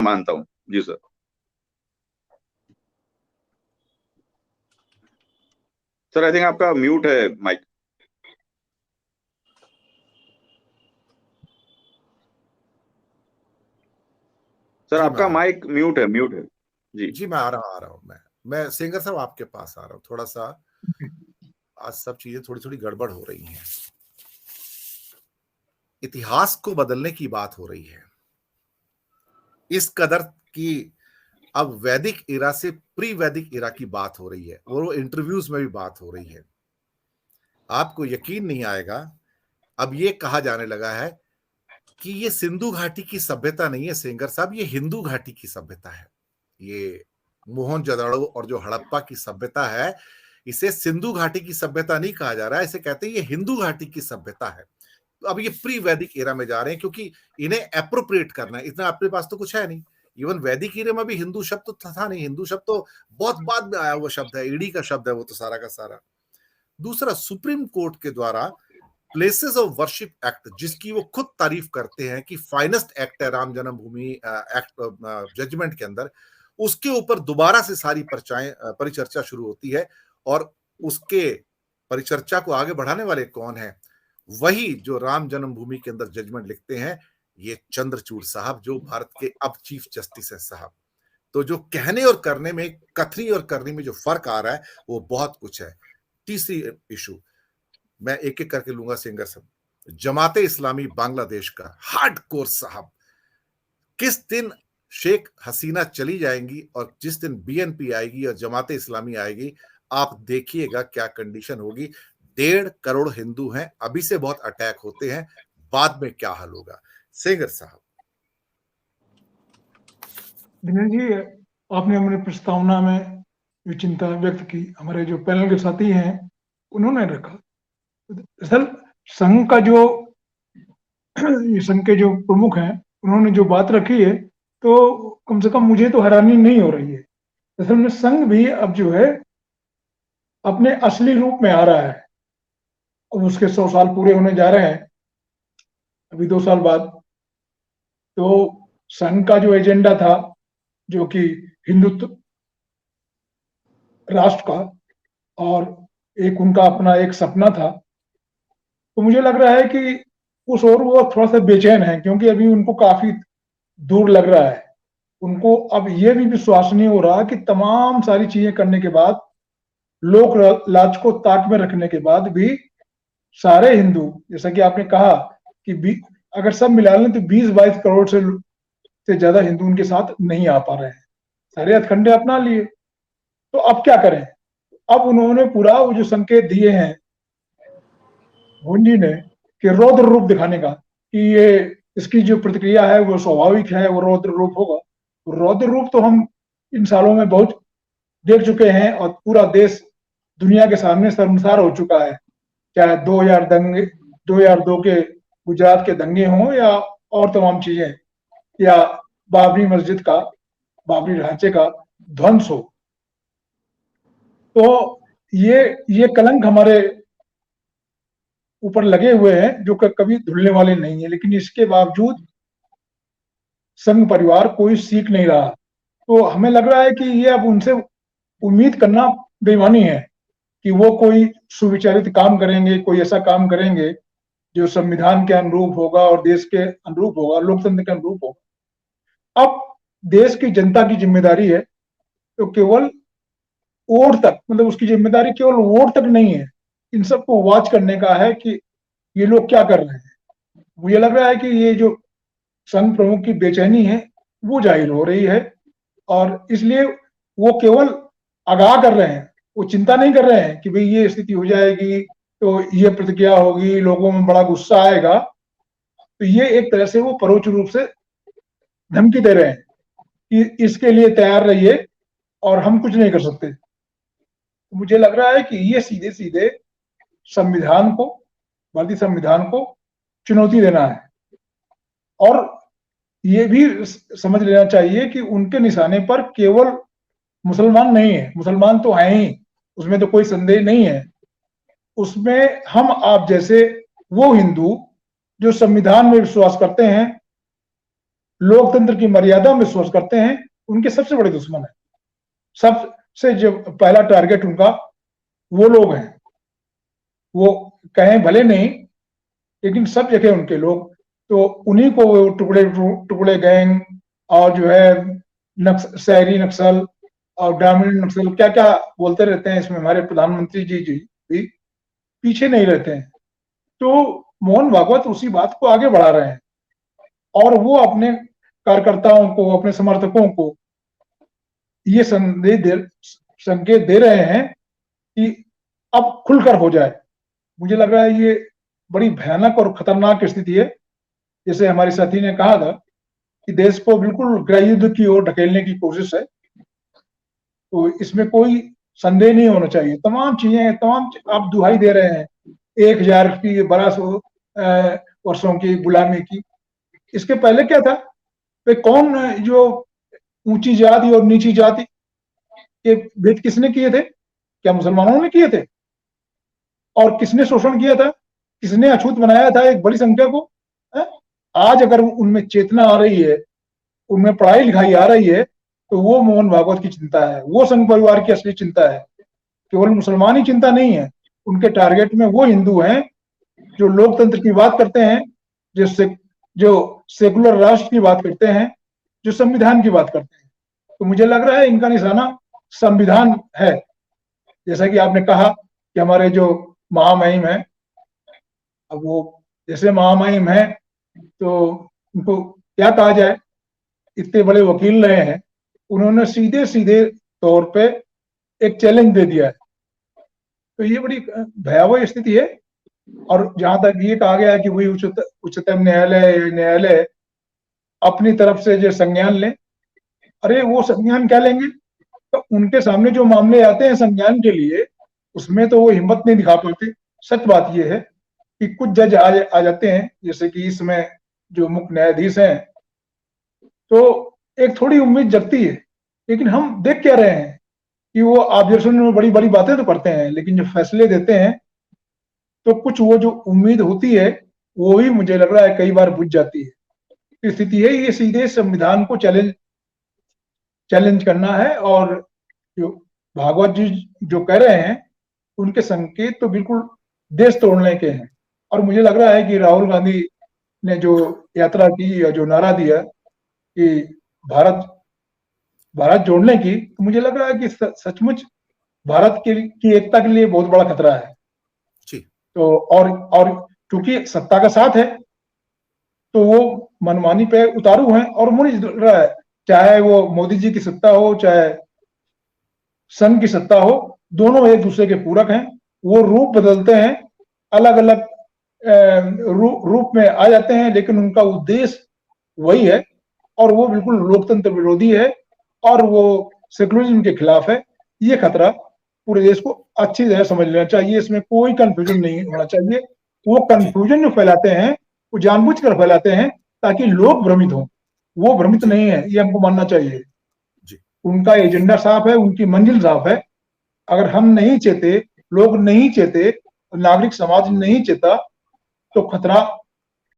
मानता हूं। जी sir. Sir I think आपका म्यूट है माइक। सर जी, आपका माइक म्यूट है, म्यूट है। जी जी, मैं आ रहा हूं। मैं सेंगर साहब आपके पास आ रहा हूं। थोड़ा सा आज सब चीजें थोड़ी थोड़ी गड़बड़ हो रही हैं। इतिहास को बदलने की बात हो रही है इस कदर की। अब वैदिक इरा से प्री वैदिक इरा की बात हो रही है, और वो इंटरव्यूज में भी बात हो रही है। आपको यकीन नहीं आएगा, अब ये कहा जाने लगा है कि ये सिंधु घाटी की सभ्यता नहीं है सेंगर साहब, ये हिंदू घाटी की सभ्यता है। ये मोहनजोदड़ो और जो हड़प्पा की सभ्यता है, इसे सिंधु घाटी की सभ्यता नहीं कहा जा रहा है, इसे कहते हैं ये हिंदू घाटी की सभ्यता है। तो अब ये प्री वैदिक एरा में जा रहे हैं, क्योंकि इन्हें एप्रोप्रिएट करना है। इतना अपने पास तो कुछ है नहीं। इवन वैदिक एरा में भी हिंदू शब्द तो था नहीं। हिंदू शब्द तो बहुत बाद में आया हुआ शब्द है, ईडी का शब्द है वो तो सारा का सारा। दूसरा, सुप्रीम कोर्ट के द्वारा प्लेसेस ऑफ वर्शिप एक्ट, जिसकी वो खुद तारीफ करते हैं कि फाइनेस्ट एक्ट है राम जन्मभूमि एक्ट जजमेंट के अंदर, उसके ऊपर दोबारा से सारी परिचर्चा शुरू होती है। और उसके परिचर्चा को आगे बढ़ाने वाले कौन है? वही जो राम जन्मभूमि के अंदर जजमेंट लिखते हैं, ये चंद्रचूड़ साहब, जो भारत के अब चीफ जस्टिस है साहब। तो जो कहने और करने में, कथनी और करनी में जो फर्क आ रहा है, वो बहुत कुछ है। तीसरी इशू मैं एक एक करके लूंगा सेंगर साहब। जमाते इस्लामी बांग्लादेश का हार्डकोर साहब, किस दिन शेख हसीना चली जाएंगी और जिस दिन बीएनपी आएगी और जमाते इस्लामी आएगी, आप देखिएगा क्या कंडीशन होगी। 1.5 करोड़ हिंदू हैं, अभी से बहुत अटैक होते हैं, बाद में क्या हाल होगा? सेंगर साहब। दिनेश जी, आपने हमारी प्रस्तावना में जो चिंता व्यक्त की, हमारे जो पैनल के साथी हैं उन्होंने रखा। दरअसल संघ का जो संघ के जो प्रमुख हैं उन्होंने जो बात रखी है, तो कम से कम मुझे तो हैरानी नहीं हो रही है। असल में संघ भी अब जो है अपने असली रूप में आ रहा है। अब उसके 100 साल पूरे होने जा रहे हैं अभी 2 साल बाद। तो संघ का जो एजेंडा था, जो कि हिंदुत्व राष्ट्र का, और एक उनका अपना एक सपना था, तो मुझे लग रहा है कि उस ओर वो थोड़ा सा बेचैन है, क्योंकि अभी उनको काफी दूर लग रहा है। उनको अब ये भी विश्वास नहीं हो रहा कि तमाम सारी चीजें करने के बाद, लोक लाज को ताक में रखने के बाद भी सारे हिंदू, जैसा कि आपने कहा कि अगर सब मिला लें तो 20-22 करोड़ से ज्यादा हिंदू उनके साथ नहीं आ पा रहे हैं। सारे हथकंडे अपना लिए, तो अब क्या करें? अब उन्होंने पूरा वो जो संकेत दिए हैं मोहन जी ने, कि रौद्र रूप दिखाने का, कि ये इसकी जो प्रतिक्रिया है वो स्वाभाविक है, वो रौद्र रूप होगा। रौद्र रूप तो हम इन सालों में बहुत देख चुके हैं, और पूरा देश दुनिया के सामने शर्मसार हो चुका है। चाहे 2002 के गुजरात के दंगे हों, या और तमाम चीजें, या बाबरी मस्जिद का, बाबरी ढांचे का ध्वंस हो। तो ये कलंक हमारे ऊपर लगे हुए हैं, जो कभी धुलने वाले नहीं है। लेकिन इसके बावजूद संघ परिवार कोई सीख नहीं रहा। तो हमें लग रहा है कि ये अब उनसे उम्मीद करना बेईमानी है कि वो कोई सुविचारित काम करेंगे, कोई ऐसा काम करेंगे जो संविधान के अनुरूप होगा और देश के अनुरूप होगा, लोकतंत्र के अनुरूप होगा। अब देश की जनता की जिम्मेदारी है, तो केवल वोट तक, मतलब उसकी जिम्मेदारी केवल वोट तक नहीं है, इन सबको वॉच करने का है कि ये लोग क्या कर रहे हैं। मुझे लग रहा है कि ये जो संघ प्रमुख की बेचैनी है वो जाहिर हो रही है, और इसलिए वो केवल आगाह कर रहे हैं, वो चिंता नहीं कर रहे हैं कि भाई ये स्थिति हो जाएगी तो ये प्रतिक्रिया होगी, लोगों में बड़ा गुस्सा आएगा। तो ये एक तरह से वो परोक्ष रूप से धमकी दे रहे हैं कि इसके लिए तैयार रहिए और हम कुछ नहीं कर सकते। तो मुझे लग रहा है कि ये सीधे सीधे संविधान को, भारतीय संविधान को चुनौती देना है। और ये भी समझ लेना चाहिए कि उनके निशाने पर केवल मुसलमान नहीं है, मुसलमान तो हैं ही, उसमें तो कोई संदेह नहीं है। उसमें हम आप जैसे वो हिंदू जो संविधान में विश्वास करते हैं, लोकतंत्र की मर्यादा में विश्वास करते हैं, उनके सबसे बड़े दुश्मन है। सबसे जो पहला टारगेट उनका वो लोग हैं। वो कहें भले नहीं, लेकिन सब जगह उनके लोग, तो उन्हीं को वो टुकड़े टुकड़े गैंग और जो है शहरी नक्सल और ग्रामीण नक्सल क्या क्या बोलते रहते हैं। इसमें हमारे प्रधानमंत्री जी भी पीछे नहीं रहते हैं। तो मोहन भागवत उसी बात को आगे बढ़ा रहे हैं और वो अपने कार्यकर्ताओं को, अपने समर्थकों को ये संकेत दे रहे हैं कि अब खुलकर हो जाए। मुझे लग रहा है ये बड़ी भयानक और खतरनाक स्थिति है। जैसे हमारे साथी ने कहा था कि देश को बिल्कुल गृह युद्ध की ओर ढकेलने की कोशिश है, तो इसमें कोई संदेह नहीं होना चाहिए। तमाम चीजें, तमाम आप दुहाई दे रहे हैं 1000 की 1200 वर्षों की गुलामी की। इसके पहले क्या था? कौन जो ऊंची जाति और नीची जाति के भेद किसने किए थे? क्या मुसलमानों ने किए थे? और किसने शोषण किया था? किसने अछूत बनाया था एक बड़ी संख्या को? आज अगर उनमें चेतना आ रही है, उनमें पढ़ाई लिखाई आ रही है, तो वो मोहन भागवत की चिंता है, वो संघ परिवार की असली चिंता है। केवल मुसलमान ही चिंता नहीं है, उनके टारगेट में वो हिंदू हैं जो लोकतंत्र की बात करते हैं, जो सेकुलर राष्ट्र की बात करते हैं, जो संविधान की बात करते हैं। तो मुझे लग रहा है इनका निशाना संविधान है। जैसा कि आपने कहा कि हमारे जो महामहिम है, अब वो जैसे महामहिम है तो उनको क्या कहा जाए, इतने बड़े वकील रहे हैं, उन्होंने सीधे सीधे तौर पे एक चैलेंज दे दिया है। तो ये बड़ी भयावह स्थिति है। और जहां तक ये कहा गया है कि वही उच्चतम न्यायालय अपनी तरफ से जो संज्ञान ले, अरे वो संज्ञान क्या लेंगे? तो उनके सामने जो मामले आते हैं संज्ञान के लिए, उसमें तो वो हिम्मत नहीं दिखा पाते। सच बात ये है कि कुछ जज आ जाते हैं, जैसे कि इसमें जो मुख्य न्यायाधीश हैं, तो एक थोड़ी उम्मीद जगती है। लेकिन हम देख क्या रहे हैं कि वो ऑब्जेक्शन में बड़ी बड़ी बातें तो करते हैं, लेकिन जब फैसले देते हैं तो कुछ वो जो उम्मीद होती है वो भी मुझे लग रहा है कई बार बुझ जाती है। स्थिति है ये सीधे संविधान को चैलेंज करना है। और जो भागवत जी जो कह रहे हैं, उनके संकेत तो बिल्कुल देश तोड़ने के हैं। और मुझे लग रहा है कि राहुल गांधी ने जो यात्रा की या जो नारा दिया कि भारत जोड़ने की, तो मुझे लग रहा है कि सचमुच भारत की एकता के लिए बहुत बड़ा खतरा है। तो और क्योंकि सत्ता का साथ है, तो वो मनमानी पे उतारू हैं। और मुझे लग रहा है चाहे वो मोदी जी की सत्ता हो, चाहे संघ की सत्ता हो, दोनों एक दूसरे के पूरक हैं। वो रूप बदलते हैं, अलग अलग रूप में आ जाते हैं, लेकिन उनका उद्देश्य वही है। और वो बिल्कुल लोकतंत्र विरोधी है और वो सेकुलरिज्म के खिलाफ है। ये खतरा पूरे देश को अच्छी तरह समझ लेना चाहिए, इसमें कोई कंफ्यूजन नहीं होना चाहिए। वो कंफ्यूजन जो फैलाते हैं वो जानबूझकर फैलाते हैं ताकि लोग भ्रमित हों। वो भ्रमित नहीं है, ये हमको मानना चाहिए। उनका एजेंडा साफ है, उनकी मंजिल साफ है। अगर हम नहीं चेते, लोग नहीं चेते, नागरिक समाज नहीं चेता, तो खतरा